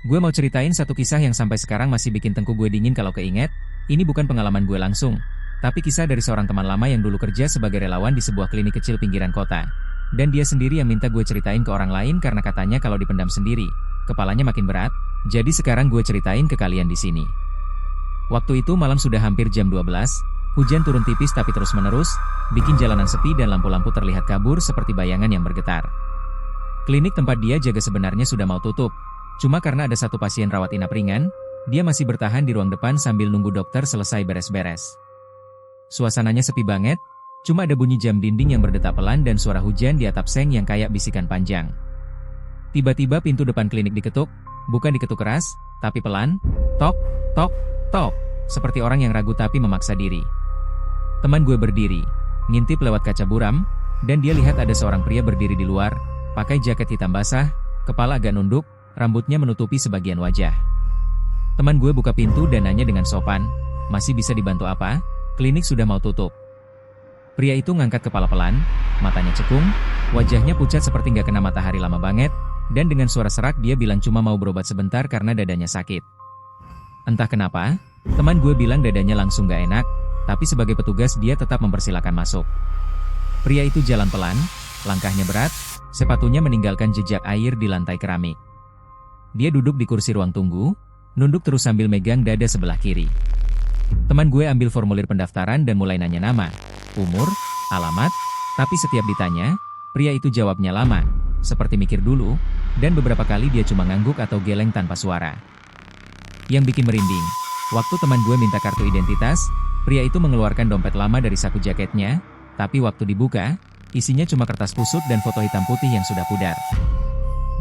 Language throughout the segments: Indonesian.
Gue mau ceritain satu kisah yang sampai sekarang masih bikin tengku gue dingin kalau keinget. Ini bukan pengalaman gue langsung, tapi kisah dari seorang teman lama yang dulu kerja sebagai relawan di sebuah klinik kecil pinggiran kota. Dan dia sendiri yang minta gue ceritain ke orang lain karena katanya kalau dipendam sendiri, kepalanya makin berat. Jadi sekarang gue ceritain ke kalian di sini. Waktu itu malam sudah hampir jam 12, hujan turun tipis tapi terus menerus, bikin jalanan sepi dan lampu-lampu terlihat kabur seperti bayangan yang bergetar. Klinik tempat dia jaga sebenarnya sudah mau tutup. Cuma karena ada satu pasien rawat inap ringan, dia masih bertahan di ruang depan sambil nunggu dokter selesai beres-beres. Suasananya sepi banget, cuma ada bunyi jam dinding yang berdetak pelan dan suara hujan di atap seng yang kayak bisikan panjang. Tiba-tiba pintu depan klinik diketuk, bukan diketuk keras, tapi pelan, tok, tok, tok, seperti orang yang ragu tapi memaksa diri. Teman gue berdiri, ngintip lewat kaca buram, dan dia lihat ada seorang pria berdiri di luar, pakai jaket hitam basah, kepala agak nunduk, rambutnya menutupi sebagian wajah. Teman gue buka pintu dan nanya dengan sopan, "Masih bisa dibantu apa? Klinik sudah mau tutup." Pria itu ngangkat kepala pelan, matanya cekung, wajahnya pucat seperti nggak kena matahari lama banget, dan dengan suara serak dia bilang cuma mau berobat sebentar karena dadanya sakit. Entah kenapa, teman gue bilang dadanya langsung nggak enak, tapi sebagai petugas dia tetap mempersilahkan masuk. Pria itu jalan pelan, langkahnya berat, sepatunya meninggalkan jejak air di lantai keramik. Dia duduk di kursi ruang tunggu, nunduk terus sambil megang dada sebelah kiri. Teman gue ambil formulir pendaftaran dan mulai nanya nama, umur, alamat, tapi setiap ditanya, pria itu jawabnya lama, seperti mikir dulu, dan beberapa kali dia cuma ngangguk atau geleng tanpa suara. Yang bikin merinding, waktu teman gue minta kartu identitas, pria itu mengeluarkan dompet lama dari saku jaketnya, tapi waktu dibuka, isinya cuma kertas kusut dan foto hitam putih yang sudah pudar.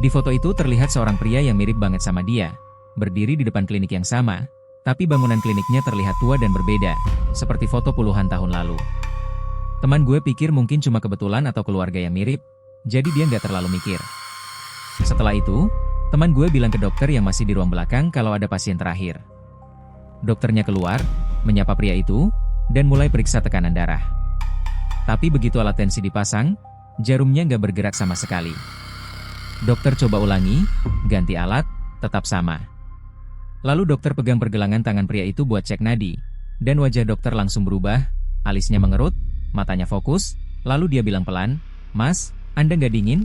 Di foto itu terlihat seorang pria yang mirip banget sama dia, berdiri di depan klinik yang sama, tapi bangunan kliniknya terlihat tua dan berbeda, seperti foto puluhan tahun lalu. Teman gue pikir mungkin cuma kebetulan atau keluarga yang mirip, jadi dia nggak terlalu mikir. Setelah itu, teman gue bilang ke dokter yang masih di ruang belakang kalau ada pasien terakhir. Dokternya keluar, menyapa pria itu, dan mulai periksa tekanan darah. Tapi begitu alat tensi dipasang, jarumnya nggak bergerak sama sekali. Dokter coba ulangi, ganti alat, tetap sama. Lalu dokter pegang pergelangan tangan pria itu buat cek nadi, dan wajah dokter langsung berubah, alisnya mengerut, matanya fokus, lalu dia bilang pelan, "Mas, Anda nggak dingin?"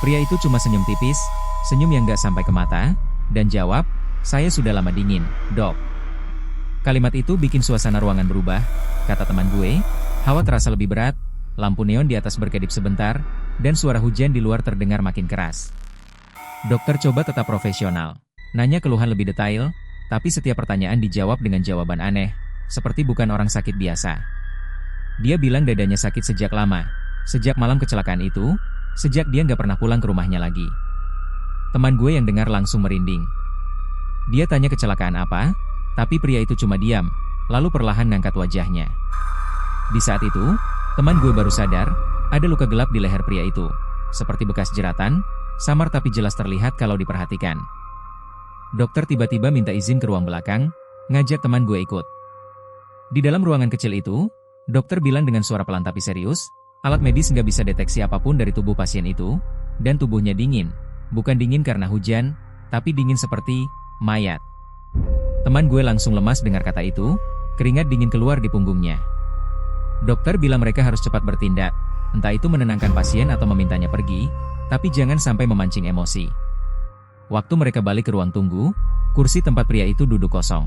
Pria itu cuma senyum tipis, senyum yang nggak sampai ke mata, dan jawab, "Saya sudah lama dingin, dok." Kalimat itu bikin suasana ruangan berubah, kata teman gue, hawa terasa lebih berat, lampu neon di atas berkedip sebentar, dan suara hujan di luar terdengar makin keras. Dokter coba tetap profesional, nanya keluhan lebih detail, tapi setiap pertanyaan dijawab dengan jawaban aneh, seperti bukan orang sakit biasa. Dia bilang dadanya sakit sejak lama, sejak malam kecelakaan itu, sejak dia nggak pernah pulang ke rumahnya lagi. Teman gue yang dengar langsung merinding. Dia tanya kecelakaan apa, tapi pria itu cuma diam, lalu perlahan ngangkat wajahnya. Di saat itu, teman gue baru sadar, ada luka gelap di leher pria itu, seperti bekas jeratan, samar tapi jelas terlihat kalau diperhatikan. Dokter tiba-tiba minta izin ke ruang belakang, ngajak teman gue ikut. Di dalam ruangan kecil itu, dokter bilang dengan suara pelan tapi serius, alat medis nggak bisa deteksi apapun dari tubuh pasien itu, dan tubuhnya dingin, bukan dingin karena hujan, tapi dingin seperti mayat. Teman gue langsung lemas dengar kata itu, keringat dingin keluar di punggungnya. Dokter bilang mereka harus cepat bertindak, entah itu menenangkan pasien atau memintanya pergi, tapi jangan sampai memancing emosi. Waktu mereka balik ke ruang tunggu, kursi tempat pria itu duduk kosong.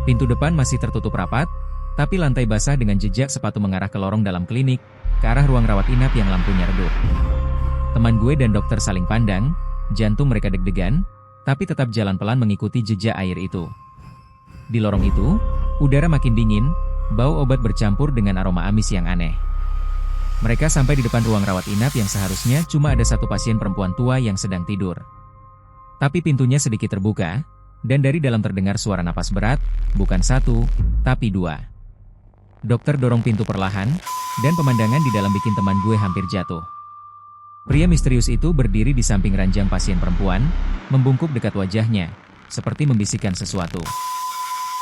Pintu depan masih tertutup rapat, tapi lantai basah dengan jejak sepatu mengarah ke lorong dalam klinik, ke arah ruang rawat inap yang lampunya redup. Teman gue dan dokter saling pandang, jantung mereka deg-degan, tapi tetap jalan pelan mengikuti jejak air itu. Di lorong itu, udara makin dingin, bau obat bercampur dengan aroma amis yang aneh. Mereka sampai di depan ruang rawat inap yang seharusnya cuma ada satu pasien perempuan tua yang sedang tidur. Tapi pintunya sedikit terbuka, dan dari dalam terdengar suara napas berat, bukan satu, tapi dua. Dokter dorong pintu perlahan, dan pemandangan di dalam bikin teman gue hampir jatuh. Pria misterius itu berdiri di samping ranjang pasien perempuan, membungkuk dekat wajahnya, seperti membisikkan sesuatu.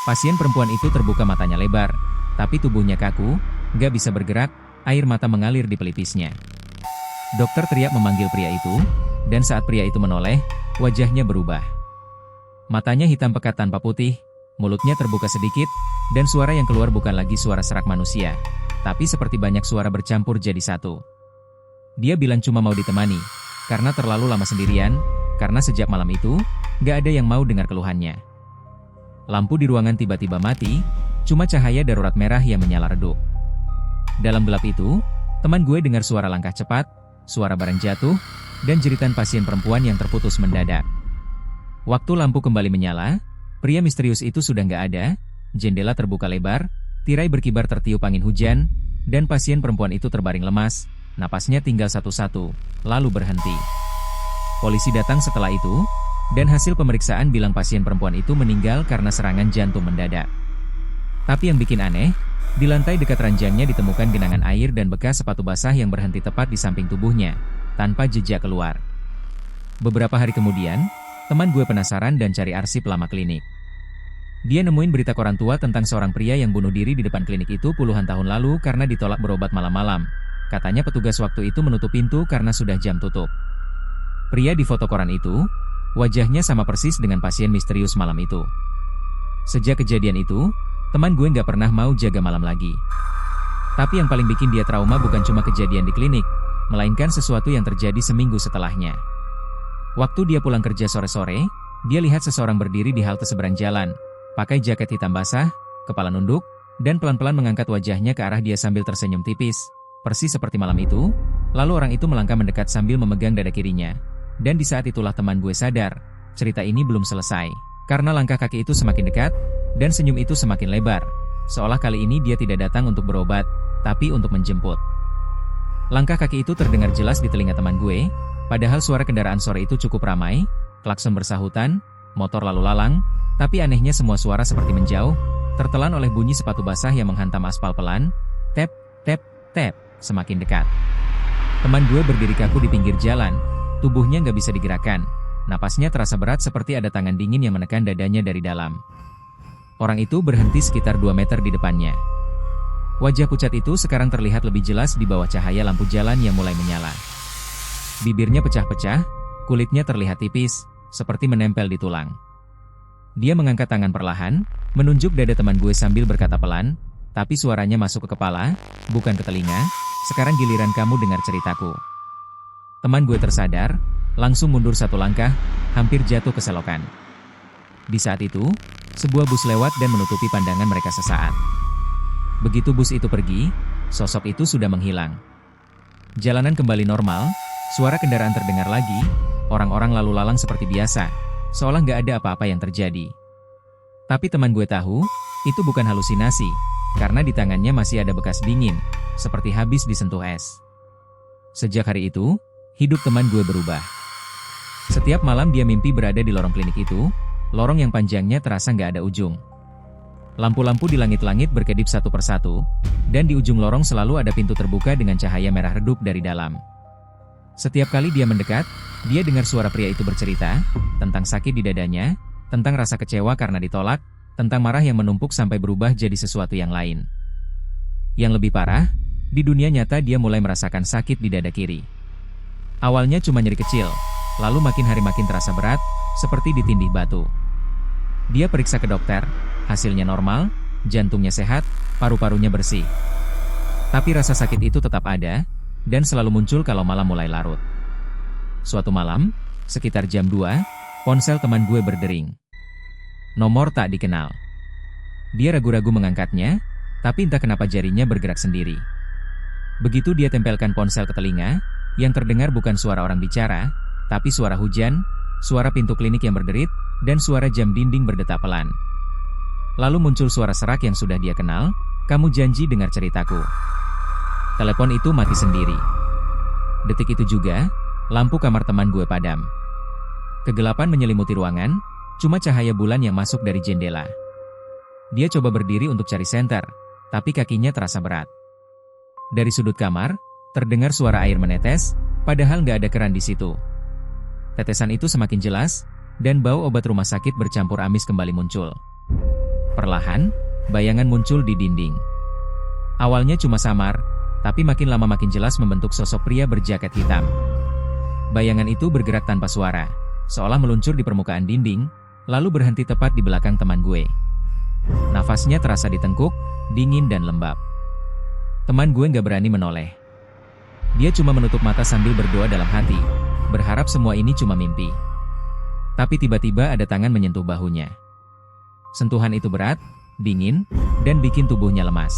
Pasien perempuan itu terbuka matanya lebar, tapi tubuhnya kaku, gak bisa bergerak, air mata mengalir di pelipisnya. Dokter teriak memanggil pria itu, dan saat pria itu menoleh, wajahnya berubah. Matanya hitam pekat tanpa putih, mulutnya terbuka sedikit, dan suara yang keluar bukan lagi suara serak manusia, tapi seperti banyak suara bercampur jadi satu. Dia bilang cuma mau ditemani, karena terlalu lama sendirian, karena sejak malam itu, gak ada yang mau dengar keluhannya. Lampu di ruangan tiba-tiba mati, cuma cahaya darurat merah yang menyala redup. Dalam gelap itu, teman gue dengar suara langkah cepat, suara barang jatuh, dan jeritan pasien perempuan yang terputus mendadak. Waktu lampu kembali menyala, pria misterius itu sudah nggak ada, jendela terbuka lebar, tirai berkibar tertiup angin hujan, dan pasien perempuan itu terbaring lemas, napasnya tinggal satu-satu, lalu berhenti. Polisi datang setelah itu, dan hasil pemeriksaan bilang pasien perempuan itu meninggal karena serangan jantung mendadak. Tapi yang bikin aneh, di lantai dekat ranjangnya ditemukan genangan air dan bekas sepatu basah yang berhenti tepat di samping tubuhnya, tanpa jejak keluar. Beberapa hari kemudian, teman gue penasaran dan cari arsip lama klinik. Dia nemuin berita koran tua tentang seorang pria yang bunuh diri di depan klinik itu puluhan tahun lalu karena ditolak berobat malam-malam. Katanya petugas waktu itu menutup pintu karena sudah jam tutup. Pria di foto koran itu, wajahnya sama persis dengan pasien misterius malam itu. Sejak kejadian itu, teman gue nggak pernah mau jaga malam lagi. Tapi yang paling bikin dia trauma bukan cuma kejadian di klinik, melainkan sesuatu yang terjadi seminggu setelahnya. Waktu dia pulang kerja sore-sore, dia lihat seseorang berdiri di halte seberang jalan, pakai jaket hitam basah, kepala nunduk, dan pelan-pelan mengangkat wajahnya ke arah dia sambil tersenyum tipis, persis seperti malam itu. Lalu orang itu melangkah mendekat sambil memegang dada kirinya. Dan di saat itulah teman gue sadar, cerita ini belum selesai. Karena langkah kaki itu semakin dekat, dan senyum itu semakin lebar. Seolah kali ini dia tidak datang untuk berobat, tapi untuk menjemput. Langkah kaki itu terdengar jelas di telinga teman gue, padahal suara kendaraan sore itu cukup ramai, klakson bersahutan, motor lalu lalang, tapi anehnya semua suara seperti menjauh, tertelan oleh bunyi sepatu basah yang menghantam aspal pelan, tap, tap, tap, semakin dekat. Teman gue berdiri kaku di pinggir jalan, tubuhnya nggak bisa digerakkan. Napasnya terasa berat seperti ada tangan dingin yang menekan dadanya dari dalam. Orang itu berhenti sekitar 2 meter di depannya. Wajah pucat itu sekarang terlihat lebih jelas di bawah cahaya lampu jalan yang mulai menyala. Bibirnya pecah-pecah, kulitnya terlihat tipis, seperti menempel di tulang. Dia mengangkat tangan perlahan, menunjuk dada teman gue sambil berkata pelan, tapi suaranya masuk ke kepala, bukan ke telinga. Sekarang giliran kamu dengar ceritaku. Teman gue tersadar, langsung mundur 1 langkah, hampir jatuh ke selokan. Di saat itu, sebuah bus lewat dan menutupi pandangan mereka sesaat. Begitu bus itu pergi, sosok itu sudah menghilang. Jalanan kembali normal, suara kendaraan terdengar lagi, orang-orang lalu lalang seperti biasa, seolah nggak ada apa-apa yang terjadi. Tapi teman gue tahu, itu bukan halusinasi, karena di tangannya masih ada bekas dingin, seperti habis disentuh es. Sejak hari itu, hidup teman gue berubah. Setiap malam dia mimpi berada di lorong klinik itu, lorong yang panjangnya terasa nggak ada ujung. Lampu-lampu di langit-langit berkedip satu persatu, dan di ujung lorong selalu ada pintu terbuka dengan cahaya merah redup dari dalam. Setiap kali dia mendekat, dia dengar suara pria itu bercerita, tentang sakit di dadanya, tentang rasa kecewa karena ditolak, tentang marah yang menumpuk sampai berubah jadi sesuatu yang lain. Yang lebih parah, di dunia nyata dia mulai merasakan sakit di dada kiri. Awalnya cuma nyeri kecil, lalu makin hari makin terasa berat, seperti ditindih batu. Dia periksa ke dokter, hasilnya normal, jantungnya sehat, paru-parunya bersih. Tapi rasa sakit itu tetap ada, dan selalu muncul kalau malam mulai larut. Suatu malam, sekitar jam 2, ponsel teman gue berdering. Nomor tak dikenal. Dia ragu-ragu mengangkatnya, tapi entah kenapa jarinya bergerak sendiri. Begitu dia tempelkan ponsel ke telinga, yang terdengar bukan suara orang bicara, tapi suara hujan, suara pintu klinik yang berderit, dan suara jam dinding berdetak pelan. Lalu muncul suara serak yang sudah dia kenal, kamu janji dengar ceritaku. Telepon itu mati sendiri. Detik itu juga, lampu kamar teman gue padam. Kegelapan menyelimuti ruangan, cuma cahaya bulan yang masuk dari jendela. Dia coba berdiri untuk cari senter, tapi kakinya terasa berat. Dari sudut kamar, terdengar suara air menetes, padahal nggak ada keran di situ. Tetesan itu semakin jelas, dan bau obat rumah sakit bercampur amis kembali muncul. Perlahan, bayangan muncul di dinding. Awalnya cuma samar, tapi makin lama makin jelas membentuk sosok pria berjaket hitam. Bayangan itu bergerak tanpa suara, seolah meluncur di permukaan dinding, lalu berhenti tepat di belakang teman gue. Nafasnya terasa ditengkuk, dingin dan lembab. Teman gue nggak berani menoleh. Dia cuma menutup mata sambil berdoa dalam hati, berharap semua ini cuma mimpi. Tapi tiba-tiba ada tangan menyentuh bahunya. Sentuhan itu berat, dingin, dan bikin tubuhnya lemas.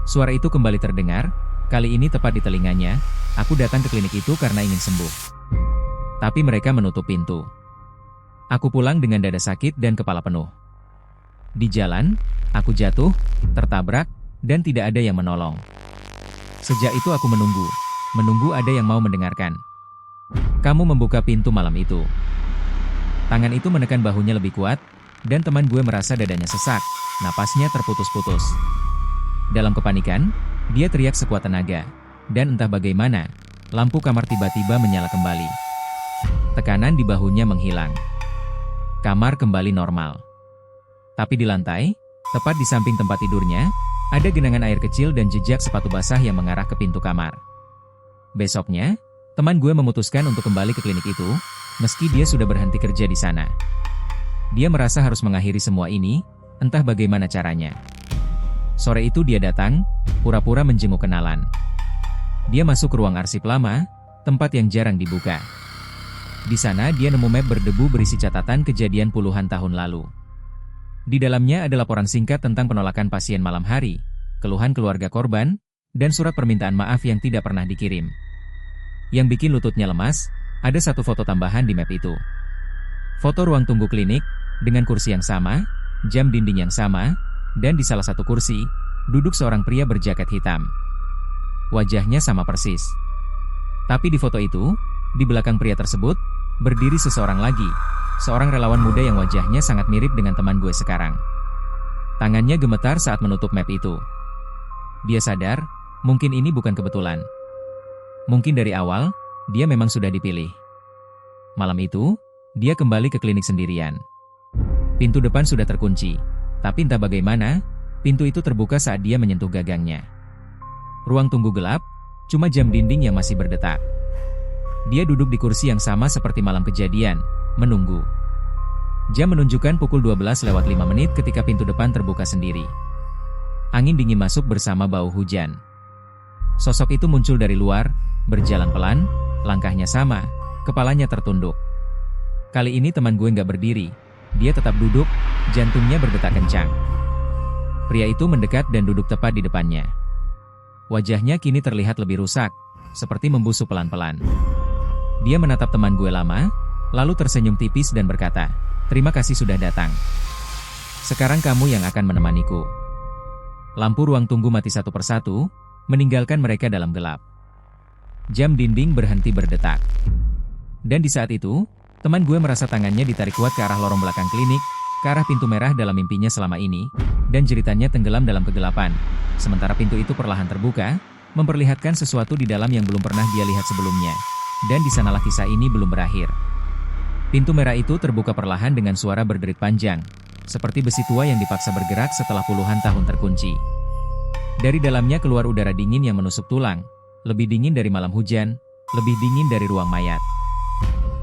Suara itu kembali terdengar, kali ini tepat di telinganya. Aku datang ke klinik itu karena ingin sembuh. Tapi mereka menutup pintu. Aku pulang dengan dada sakit dan kepala penuh. Di jalan, aku jatuh, tertabrak, dan tidak ada yang menolong. Sejak itu aku menunggu ada yang mau mendengarkan. Kamu membuka pintu malam itu. Tangan itu menekan bahunya lebih kuat, dan teman gue merasa dadanya sesak, napasnya terputus-putus. Dalam kepanikan, dia teriak sekuat tenaga, dan entah bagaimana, lampu kamar tiba-tiba menyala kembali. Tekanan di bahunya menghilang. Kamar kembali normal. Tapi di lantai, tepat di samping tempat tidurnya, ada genangan air kecil dan jejak sepatu basah yang mengarah ke pintu kamar. Besoknya, teman gue memutuskan untuk kembali ke klinik itu, meski dia sudah berhenti kerja di sana. Dia merasa harus mengakhiri semua ini, entah bagaimana caranya. Sore itu dia datang, pura-pura menjenguk kenalan. Dia masuk ke ruang arsip lama, tempat yang jarang dibuka. Di sana dia nemu map berdebu berisi catatan kejadian puluhan tahun lalu. Di dalamnya ada laporan singkat tentang penolakan pasien malam hari, keluhan keluarga korban, dan surat permintaan maaf yang tidak pernah dikirim. Yang bikin lututnya lemas, ada satu foto tambahan di map itu. Foto ruang tunggu klinik, dengan kursi yang sama, jam dinding yang sama, dan di salah satu kursi, duduk seorang pria berjaket hitam. Wajahnya sama persis. Tapi di foto itu, di belakang pria tersebut, berdiri seseorang lagi, seorang relawan muda yang wajahnya sangat mirip dengan teman gue sekarang. Tangannya gemetar saat menutup map itu. Dia sadar, mungkin ini bukan kebetulan. Mungkin dari awal, dia memang sudah dipilih. Malam itu, dia kembali ke klinik sendirian. Pintu depan sudah terkunci, tapi entah bagaimana, pintu itu terbuka saat dia menyentuh gagangnya. Ruang tunggu gelap, cuma jam dinding yang masih berdetak. Dia duduk di kursi yang sama seperti malam kejadian, menunggu. Jam menunjukkan pukul 12:05 ketika pintu depan terbuka sendiri. Angin dingin masuk bersama bau hujan. Sosok itu muncul dari luar, berjalan pelan, langkahnya sama, kepalanya tertunduk. Kali ini teman gue nggak berdiri, dia tetap duduk, jantungnya berdetak kencang. Pria itu mendekat dan duduk tepat di depannya. Wajahnya kini terlihat lebih rusak, seperti membusuk pelan-pelan. Dia menatap teman gue lama, lalu tersenyum tipis dan berkata, "Terima kasih sudah datang. Sekarang kamu yang akan menemaniku." Lampu ruang tunggu mati satu persatu, meninggalkan mereka dalam gelap. Jam dinding berhenti berdetak. Dan di saat itu, teman gue merasa tangannya ditarik kuat ke arah lorong belakang klinik, ke arah pintu merah dalam mimpinya selama ini, dan jeritannya tenggelam dalam kegelapan. Sementara pintu itu perlahan terbuka, memperlihatkan sesuatu di dalam yang belum pernah dia lihat sebelumnya. Dan di sanalah kisah ini belum berakhir. Pintu merah itu terbuka perlahan dengan suara berderit panjang, seperti besi tua yang dipaksa bergerak setelah puluhan tahun terkunci. Dari dalamnya keluar udara dingin yang menusuk tulang, lebih dingin dari malam hujan, lebih dingin dari ruang mayat.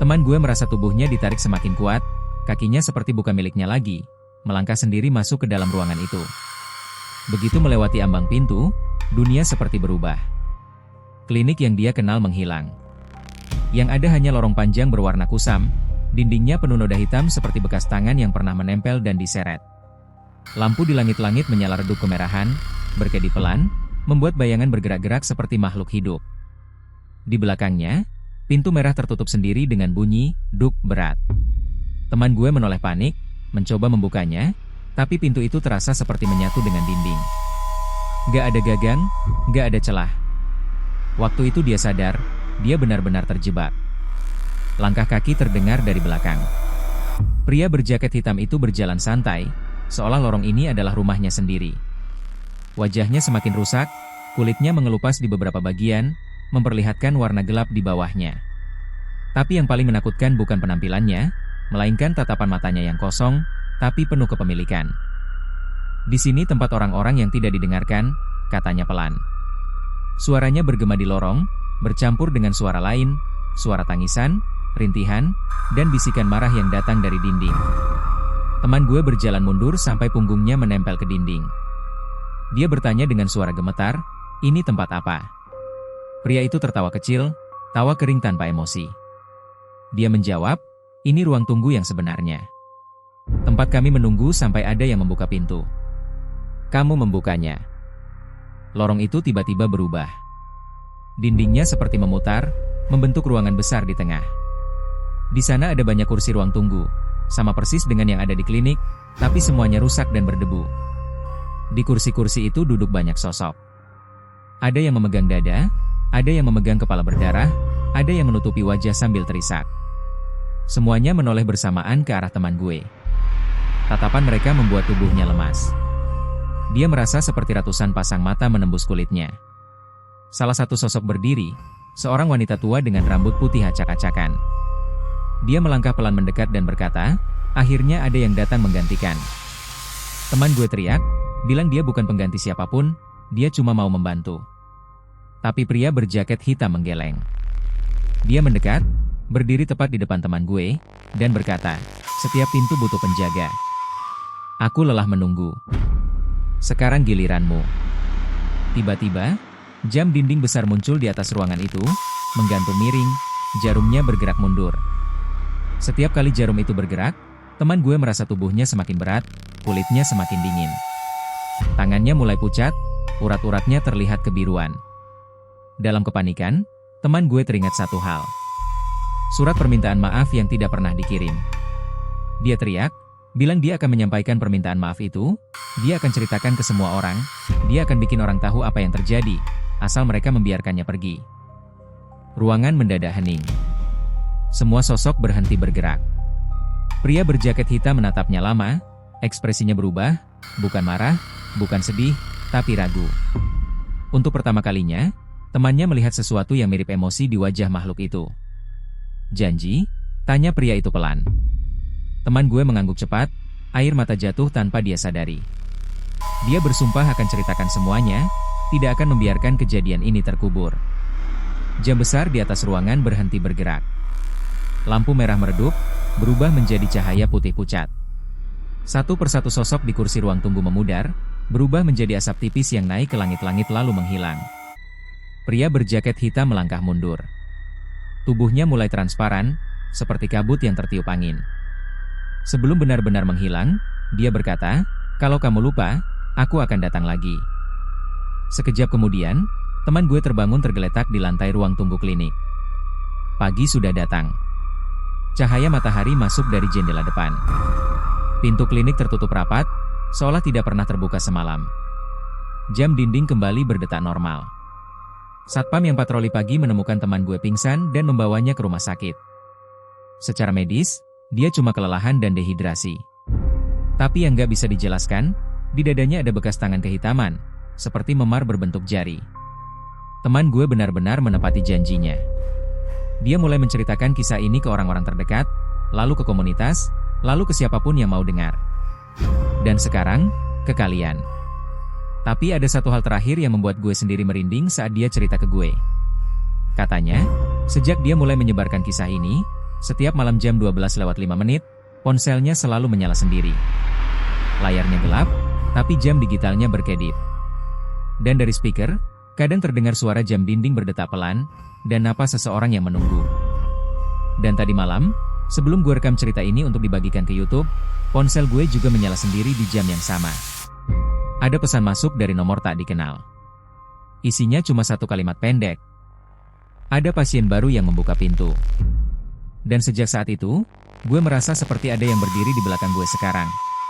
Teman gue merasa tubuhnya ditarik semakin kuat, kakinya seperti bukan miliknya lagi, melangkah sendiri masuk ke dalam ruangan itu. Begitu melewati ambang pintu, dunia seperti berubah. Klinik yang dia kenal menghilang. Yang ada hanya lorong panjang berwarna kusam, dindingnya penuh noda hitam seperti bekas tangan yang pernah menempel dan diseret. Lampu di langit-langit menyala redup kemerahan, berkedip pelan, membuat bayangan bergerak-gerak seperti makhluk hidup. Di belakangnya, pintu merah tertutup sendiri dengan bunyi, duk, berat. Teman gue menoleh panik, mencoba membukanya, tapi pintu itu terasa seperti menyatu dengan dinding. Gak ada gagang, gak ada celah. Waktu itu dia sadar, dia benar-benar terjebak. Langkah kaki terdengar dari belakang. Pria berjaket hitam itu berjalan santai, seolah lorong ini adalah rumahnya sendiri. Wajahnya semakin rusak, kulitnya mengelupas di beberapa bagian, memperlihatkan warna gelap di bawahnya. Tapi yang paling menakutkan bukan penampilannya, melainkan tatapan matanya yang kosong, tapi penuh kepemilikan. Di sini tempat orang-orang yang tidak didengarkan, katanya pelan. Suaranya bergema di lorong, bercampur dengan suara lain, suara tangisan, rintihan, dan bisikan marah yang datang dari dinding. Teman gue berjalan mundur sampai punggungnya menempel ke dinding. Dia bertanya dengan suara gemetar, "Ini tempat apa?" Pria itu tertawa kecil, tawa kering tanpa emosi. Dia menjawab, "Ini ruang tunggu yang sebenarnya. Tempat kami menunggu sampai ada yang membuka pintu. Kamu membukanya." Lorong itu tiba-tiba berubah. Dindingnya seperti memutar, membentuk ruangan besar di tengah. Di sana ada banyak kursi ruang tunggu, sama persis dengan yang ada di klinik, tapi semuanya rusak dan berdebu. Di kursi-kursi itu duduk banyak sosok. Ada yang memegang dada, ada yang memegang kepala berdarah, ada yang menutupi wajah sambil terisak. Semuanya menoleh bersamaan ke arah teman gue. Tatapan mereka membuat tubuhnya lemas. Dia merasa seperti ratusan pasang mata menembus kulitnya. Salah satu sosok berdiri, seorang wanita tua dengan rambut putih acak-acakan. Dia melangkah pelan mendekat dan berkata, "Akhirnya ada yang datang menggantikan." Teman gue teriak, bilang dia bukan pengganti siapapun, dia cuma mau membantu. Tapi pria berjaket hitam menggeleng. Dia mendekat, berdiri tepat di depan teman gue, dan berkata, "Setiap pintu butuh penjaga. Aku lelah menunggu. Sekarang giliranmu." Tiba-tiba, jam dinding besar muncul di atas ruangan itu, menggantung miring, jarumnya bergerak mundur. Setiap kali jarum itu bergerak, teman gue merasa tubuhnya semakin berat, kulitnya semakin dingin. Tangannya mulai pucat, urat-uratnya terlihat kebiruan. Dalam kepanikan, teman gue teringat satu hal. Surat permintaan maaf yang tidak pernah dikirim. Dia teriak, bilang dia akan menyampaikan permintaan maaf itu, dia akan ceritakan ke semua orang, dia akan bikin orang tahu apa yang terjadi, asal mereka membiarkannya pergi. Ruangan mendadak hening. Semua sosok berhenti bergerak. Pria berjaket hitam menatapnya lama, ekspresinya berubah, bukan marah, bukan sedih, tapi ragu. Untuk pertama kalinya, temannya melihat sesuatu yang mirip emosi di wajah makhluk itu. "Janji?" tanya pria itu pelan. Teman gue mengangguk cepat, air mata jatuh tanpa dia sadari. Dia bersumpah akan ceritakan semuanya, tidak akan membiarkan kejadian ini terkubur. Jam besar di atas ruangan berhenti bergerak. Lampu merah meredup, berubah menjadi cahaya putih pucat. Satu persatu sosok di kursi ruang tunggu memudar, berubah menjadi asap tipis yang naik ke langit-langit lalu menghilang. Pria berjaket hitam melangkah mundur. Tubuhnya mulai transparan, seperti kabut yang tertiup angin. Sebelum benar-benar menghilang, dia berkata, "Kalau kamu lupa, aku akan datang lagi." Sekejap kemudian, teman gue terbangun tergeletak di lantai ruang tunggu klinik. Pagi sudah datang. Cahaya matahari masuk dari jendela depan. Pintu klinik tertutup rapat, seolah tidak pernah terbuka semalam. Jam dinding kembali berdetak normal. Satpam yang patroli pagi menemukan teman gue pingsan dan membawanya ke rumah sakit. Secara medis, dia cuma kelelahan dan dehidrasi. Tapi yang gak bisa dijelaskan, di dadanya ada bekas tangan kehitaman, seperti memar berbentuk jari. Teman gue benar-benar menepati janjinya. Dia mulai menceritakan kisah ini ke orang-orang terdekat, lalu ke komunitas, lalu ke siapapun yang mau dengar. Dan sekarang, ke kalian. Tapi ada satu hal terakhir yang membuat gue sendiri merinding saat dia cerita ke gue. Katanya, sejak dia mulai menyebarkan kisah ini, setiap malam jam 12:05, ponselnya selalu menyala sendiri. Layarnya gelap, tapi jam digitalnya berkedip. Dan dari speaker, kadang terdengar suara jam dinding berdetak pelan, dan napas seseorang yang menunggu. Dan tadi malam, sebelum gue rekam cerita ini untuk dibagikan ke YouTube, ponsel gue juga menyala sendiri di jam yang sama. Ada pesan masuk dari nomor tak dikenal. Isinya cuma satu kalimat pendek. Ada pasien baru yang membuka pintu. Dan sejak saat itu, gue merasa seperti ada yang berdiri di belakang gue sekarang,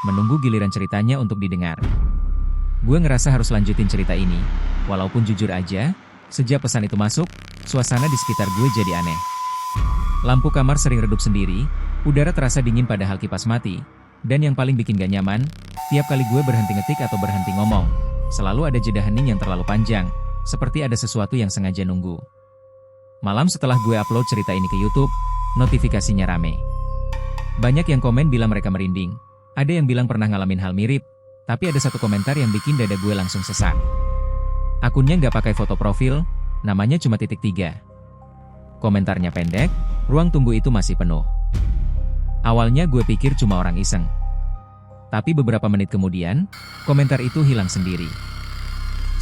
menunggu giliran ceritanya untuk didengar. Gue ngerasa harus lanjutin cerita ini, walaupun jujur aja, sejak pesan itu masuk, suasana di sekitar gue jadi aneh. Lampu kamar sering redup sendiri, udara terasa dingin padahal kipas mati, dan yang paling bikin gak nyaman, tiap kali gue berhenti ngetik atau berhenti ngomong, selalu ada jeda hening yang terlalu panjang, seperti ada sesuatu yang sengaja nunggu. Malam setelah gue upload cerita ini ke YouTube, notifikasinya rame. Banyak yang komen bilang mereka merinding, ada yang bilang pernah ngalamin hal mirip, tapi ada satu komentar yang bikin dada gue langsung sesak. Akunnya nggak pakai foto profil, namanya cuma .3. Komentarnya pendek, ruang tunggu itu masih penuh. Awalnya gue pikir cuma orang iseng. Tapi beberapa menit kemudian, komentar itu hilang sendiri.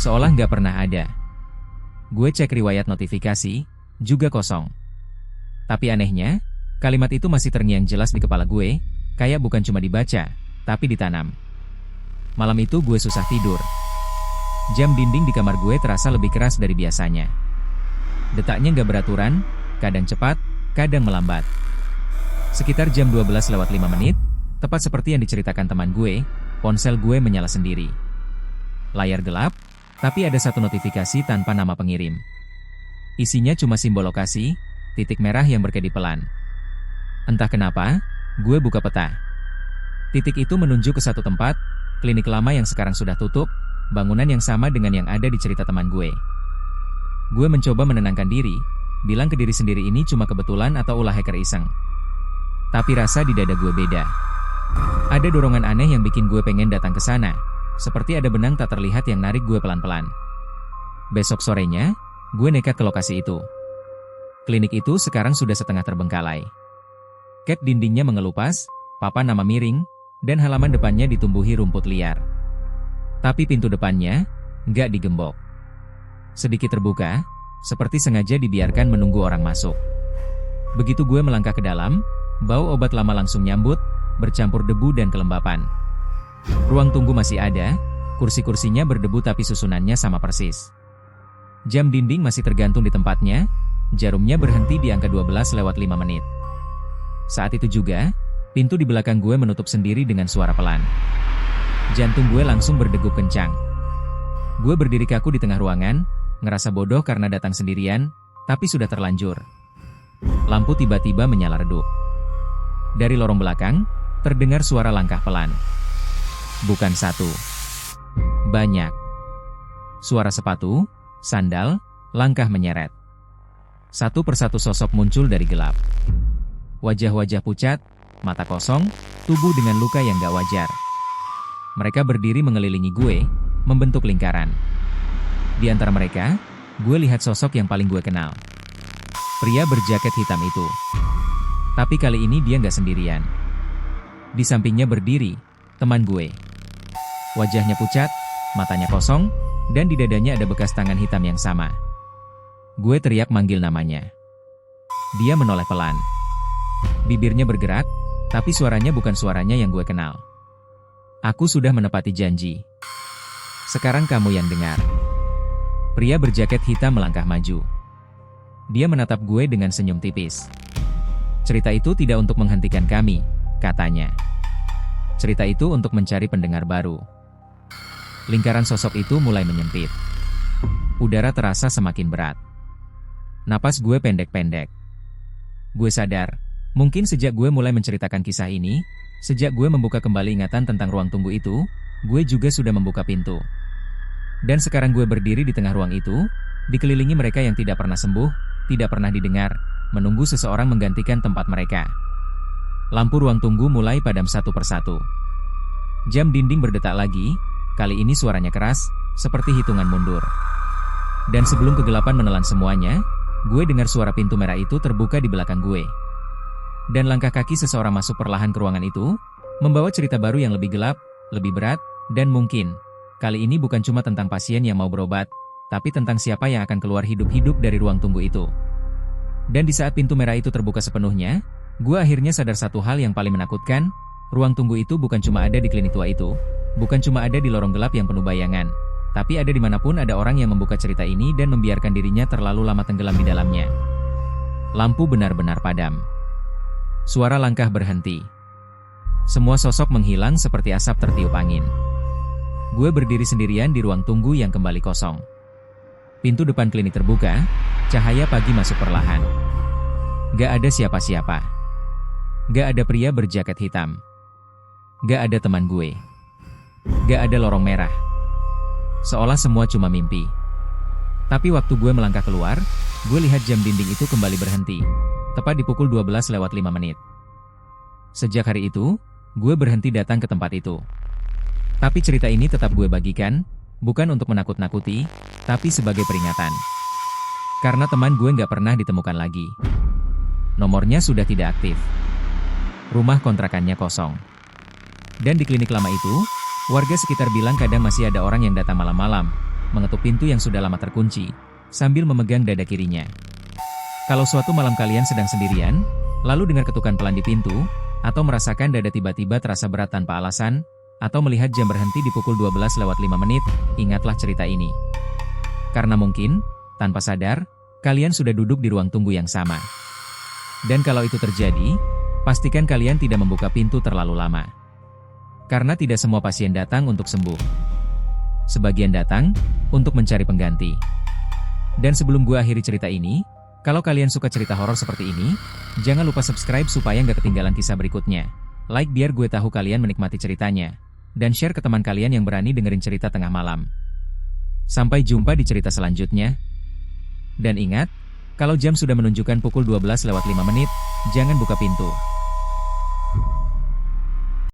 Seolah nggak pernah ada. Gue cek riwayat notifikasi, juga kosong. Tapi anehnya, kalimat itu masih terngiang jelas di kepala gue, kayak bukan cuma dibaca, tapi ditanam. Malam itu gue susah tidur. Jam dinding di kamar gue terasa lebih keras dari biasanya. Detaknya nggak beraturan, kadang cepat, kadang melambat. Sekitar jam 12:05, tepat seperti yang diceritakan teman gue, ponsel gue menyala sendiri. Layar gelap, tapi ada satu notifikasi tanpa nama pengirim. Isinya cuma simbol lokasi, titik merah yang berkedip pelan. Entah kenapa, gue buka peta. Titik itu menunjuk ke satu tempat, klinik lama yang sekarang sudah tutup, bangunan yang sama dengan yang ada di cerita teman gue. Gue mencoba menenangkan diri, bilang ke diri sendiri ini cuma kebetulan atau ulah hacker iseng. Tapi rasa di dada gue beda. Ada dorongan aneh yang bikin gue pengen datang ke sana, seperti ada benang tak terlihat yang narik gue pelan-pelan. Besok sorenya, gue nekat ke lokasi itu. Klinik itu sekarang sudah setengah terbengkalai. Cat dindingnya mengelupas, papan nama miring, dan halaman depannya ditumbuhi rumput liar. Tapi pintu depannya, nggak digembok. Sedikit terbuka, seperti sengaja dibiarkan menunggu orang masuk. Begitu gue melangkah ke dalam, bau obat lama langsung nyambut, bercampur debu dan kelembapan. Ruang tunggu masih ada, kursi-kursinya berdebu tapi susunannya sama persis. Jam dinding masih tergantung di tempatnya, jarumnya berhenti di angka 12:05. Saat itu juga, pintu di belakang gue menutup sendiri dengan suara pelan. Jantung gue langsung berdegup kencang. Gue berdiri kaku di tengah ruangan, ngerasa bodoh karena datang sendirian, tapi sudah terlanjur. Lampu tiba-tiba menyala redup. Dari lorong belakang, terdengar suara langkah pelan. Bukan satu. Banyak. Suara sepatu, sandal, langkah menyeret. Satu persatu sosok muncul dari gelap. Wajah-wajah pucat, mata kosong, tubuh dengan luka yang gak wajar. Mereka berdiri mengelilingi gue, membentuk lingkaran. Di antara mereka, gue lihat sosok yang paling gue kenal. Pria berjaket hitam itu. Tapi kali ini dia nggak sendirian. Di sampingnya berdiri, teman gue. Wajahnya pucat, matanya kosong, dan di dadanya ada bekas tangan hitam yang sama. Gue teriak manggil namanya. Dia menoleh pelan. Bibirnya bergerak, tapi suaranya bukan suaranya yang gue kenal. Aku sudah menepati janji. Sekarang kamu yang dengar. Pria berjaket hitam melangkah maju. Dia menatap gue dengan senyum tipis. Cerita itu tidak untuk menghentikan kami, katanya. Cerita itu untuk mencari pendengar baru. Lingkaran sosok itu mulai menyempit. Udara terasa semakin berat. Napas gue pendek-pendek. Gue sadar, mungkin sejak gue mulai menceritakan kisah ini, sejak gue membuka kembali ingatan tentang ruang tunggu itu, gue juga sudah membuka pintu. Dan sekarang gue berdiri di tengah ruang itu, dikelilingi mereka yang tidak pernah sembuh, tidak pernah didengar, menunggu seseorang menggantikan tempat mereka. Lampu ruang tunggu mulai padam satu persatu. Jam dinding berdetak lagi, kali ini suaranya keras, seperti hitungan mundur. Dan sebelum kegelapan menelan semuanya, gue dengar suara pintu merah itu terbuka di belakang gue. Dan langkah kaki seseorang masuk perlahan ke ruangan itu, membawa cerita baru yang lebih gelap, lebih berat, dan mungkin, kali ini bukan cuma tentang pasien yang mau berobat, tapi tentang siapa yang akan keluar hidup-hidup dari ruang tunggu itu. Dan di saat pintu merah itu terbuka sepenuhnya, gue akhirnya sadar satu hal yang paling menakutkan, ruang tunggu itu bukan cuma ada di klinik tua itu, bukan cuma ada di lorong gelap yang penuh bayangan, tapi ada dimanapun ada orang yang membuka cerita ini dan membiarkan dirinya terlalu lama tenggelam di dalamnya. Lampu benar-benar padam. Suara langkah berhenti. Semua sosok menghilang seperti asap tertiup angin. Gue berdiri sendirian di ruang tunggu yang kembali kosong. Pintu depan klinik terbuka, cahaya pagi masuk perlahan. Gak ada siapa-siapa. Gak ada pria berjaket hitam. Gak ada teman gue. Gak ada lorong merah. Seolah semua cuma mimpi. Tapi waktu gue melangkah keluar, gue lihat jam dinding itu kembali berhenti. Tepat di pukul 12:05. Sejak hari itu, gue berhenti datang ke tempat itu. Tapi cerita ini tetap gue bagikan, bukan untuk menakut-nakuti, tapi sebagai peringatan. Karena teman gue nggak pernah ditemukan lagi. Nomornya sudah tidak aktif. Rumah kontrakannya kosong. Dan di klinik lama itu, warga sekitar bilang kadang masih ada orang yang datang malam-malam, mengetuk pintu yang sudah lama terkunci, sambil memegang dada kirinya. Kalau suatu malam kalian sedang sendirian, lalu dengar ketukan pelan di pintu, atau merasakan dada tiba-tiba terasa berat tanpa alasan, atau melihat jam berhenti di pukul 12:05, ingatlah cerita ini. Karena mungkin, tanpa sadar, kalian sudah duduk di ruang tunggu yang sama. Dan kalau itu terjadi, pastikan kalian tidak membuka pintu terlalu lama. Karena tidak semua pasien datang untuk sembuh. Sebagian datang untuk mencari pengganti. Dan sebelum gue akhiri cerita ini, kalau kalian suka cerita horor seperti ini, jangan lupa subscribe supaya nggak ketinggalan kisah berikutnya. Like biar gue tahu kalian menikmati ceritanya. Dan share ke teman kalian yang berani dengerin cerita tengah malam. Sampai jumpa di cerita selanjutnya. Dan ingat, kalau jam sudah menunjukkan pukul 12:05, jangan buka pintu.